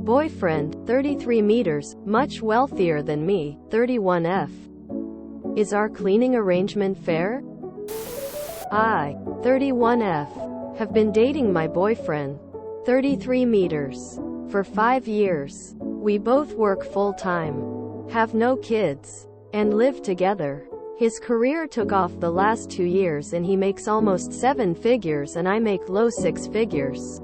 Boyfriend, 33 meters, much wealthier than me, 31F. Is our cleaning arrangement fair? I, 31F, have been dating my boyfriend, 33 meters, for 5 years. We both work full-time, have no kids, and live together. His career took off the last 2 years and he makes almost 7 figures and I make low 6 figures.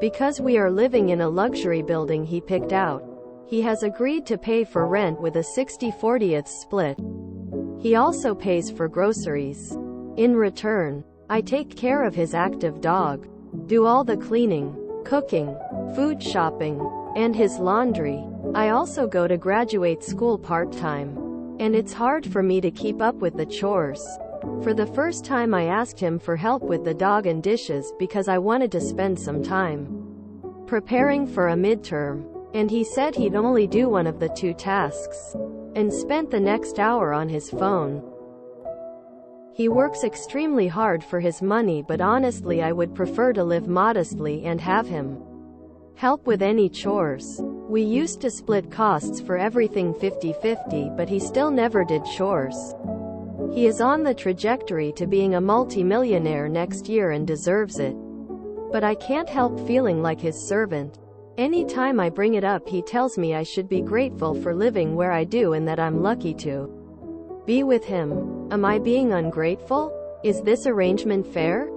Because we are living in a luxury building he picked out, he has agreed to pay for rent with a 60/40th split. He also pays for groceries. In return, I take care of his active dog, do all the cleaning, cooking, food shopping, and his laundry. I also go to graduate school part-time, and it's hard for me to keep up with the chores. For the first time I asked him for help with the dog and dishes because I wanted to spend some time preparing for a midterm, and he said he'd only do one of the 2 tasks, and spent the next hour on his phone. He works extremely hard for his money, but honestly I would prefer to live modestly and have him help with any chores. We used to split costs for everything 50-50, but he still never did chores. He is on the trajectory to being a multi-millionaire next year and deserves it. But I can't help feeling like his servant. Any time I bring it up he tells me I should be grateful for living where I do and that I'm lucky to be with him. Am I being ungrateful? Is this arrangement fair?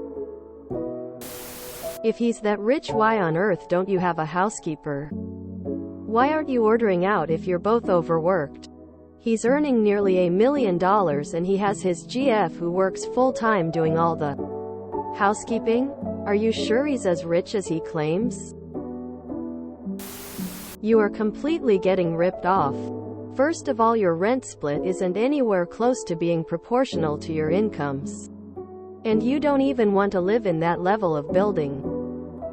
If he's that rich, why on earth don't you have a housekeeper? Why aren't you ordering out if you're both overworked? He's earning nearly $1 million and he has his GF who works full-time doing all the housekeeping? Are you sure he's as rich as he claims? You are completely getting ripped off. First of all, your rent split isn't anywhere close to being proportional to your incomes. And you don't even want to live in that level of building.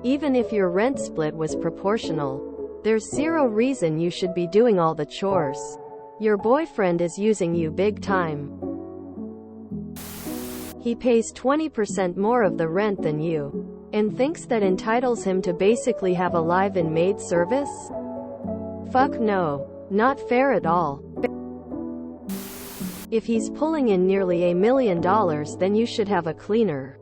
Even if your rent split was proportional, there's zero reason you should be doing all the chores. Your boyfriend is using you big time. He pays 20% more of the rent than you, and thinks that entitles him to basically have a live-in maid service? Fuck no. Not fair at all. If he's pulling in nearly $1 million, then you should have a cleaner,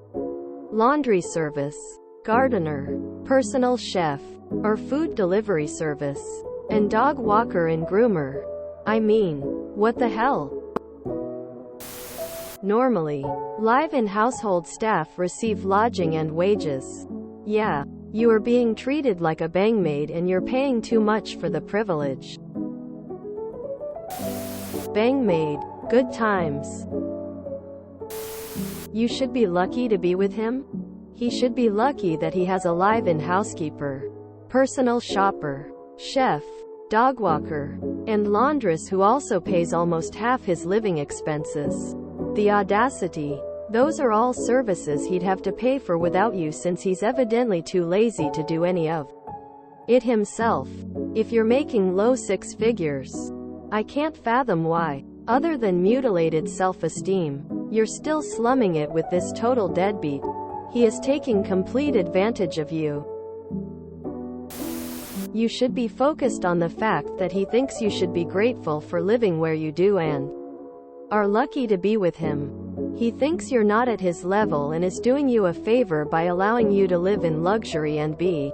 laundry service, gardener, personal chef, or food delivery service, and dog walker and groomer. I mean, what the hell? Normally, live-in household staff receive lodging and wages. Yeah, you are being treated like a bangmaid and you're paying too much for the privilege. Bangmaid, good times. You should be lucky to be with him. He should be lucky that he has a live-in housekeeper, personal shopper, chef, dog walker, and laundress who also pays almost half his living expenses. The audacity. Those are all services he'd have to pay for without you since he's evidently too lazy to do any of it himself. If you're making low 6 figures, I can't fathom why, other than mutilated self-esteem, you're still slumming it with this total deadbeat. He is taking complete advantage of you. You should be focused on the fact that he thinks you should be grateful for living where you do and are lucky to be with him. He thinks you're not at his level and is doing you a favor by allowing you to live in luxury and be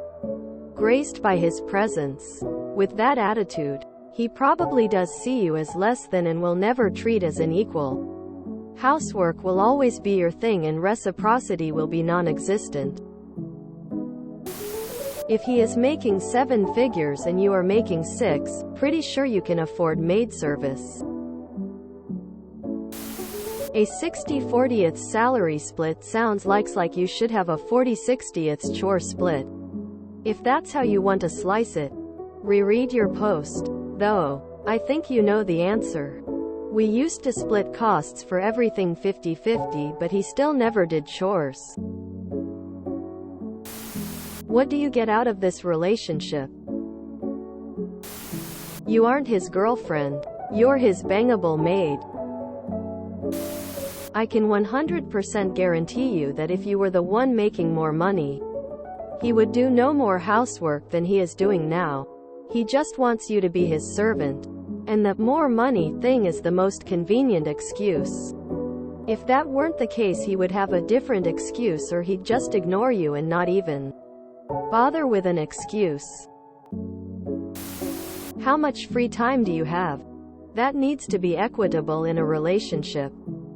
graced by his presence. With that attitude, he probably does see you as less than and will never treat as an equal. Housework will always be your thing and reciprocity will be non-existent. If he is making 7 figures and you are making 6, pretty sure you can afford maid service. A 60/40th salary split sounds like you should have a 40/60th chore split. If that's how you want to slice it, reread your post. Though, I think you know the answer. We used to split costs for everything 50-50, but he still never did chores. What do you get out of this relationship? You aren't his girlfriend. You're his bangable maid. I can 100% guarantee you that if you were the one making more money, he would do no more housework than he is doing now. He just wants you to be his servant. And the more money thing is the most convenient excuse. If that weren't the case, he would have a different excuse, or he'd just ignore you and not even bother with an excuse. How much free time do you have? That needs to be equitable in a relationship.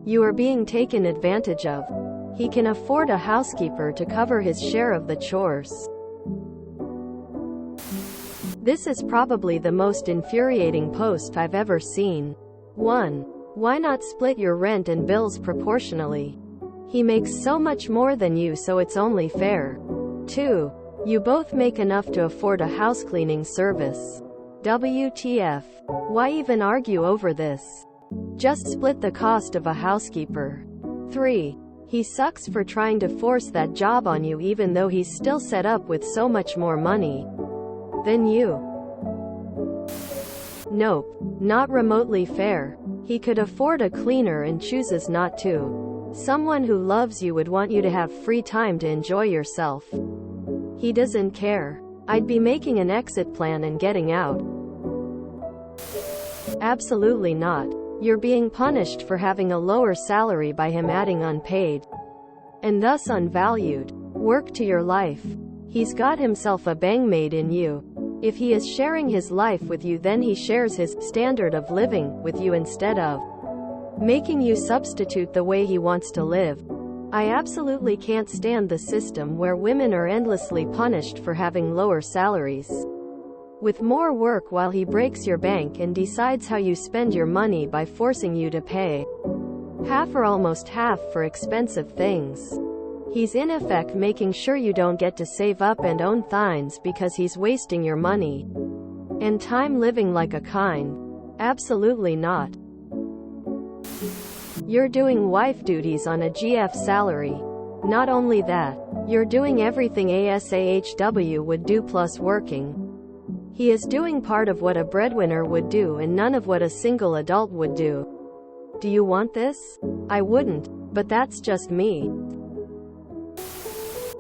You are being taken advantage of. He can afford a housekeeper to cover his share of the chores. This is probably the most infuriating post I've ever seen. 1. Why not split your rent and bills proportionally? He makes so much more than you, so it's only fair. 2. You both make enough to afford a house cleaning service. WTF? Why even argue over this? Just split the cost of a housekeeper. 3. He sucks for trying to force that job on you, even though he's still set up with so much more money than you. Nope, not remotely fair. He could afford a cleaner and chooses not to. Someone who loves you would want you to have free time to enjoy yourself. He doesn't care. I'd be making an exit plan and getting out. Absolutely not. You're being punished for having a lower salary by him adding unpaid, and thus unvalued, work to your life. He's got himself a bangmaid in you. If he is sharing his life with you, then he shares his standard of living with you instead of making you substitute the way he wants to live. I absolutely can't stand the system where women are endlessly punished for having lower salaries, with more work, while he breaks your bank and decides how you spend your money by forcing you to pay half or almost half for expensive things. He's in effect making sure you don't get to save up and own things because he's wasting your money and time living like a kind. Absolutely not. You're doing wife duties on a GF salary. Not only that, you're doing everything a SAHW would do plus working. He is doing part of what a breadwinner would do and none of what a single adult would do. Do you want this? I wouldn't, but that's just me.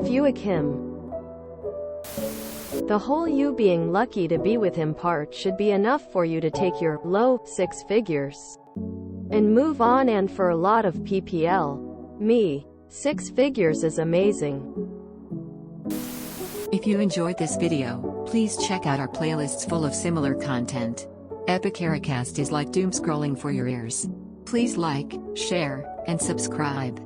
Fuck him. The whole you being lucky to be with him part should be enough for you to take your low six figures and move on, and for a lot of PPL, six figures is amazing. If you enjoyed this video, please check out our playlists full of similar content. Epic Ericast is like doom scrolling for your ears. Please like, share, and subscribe.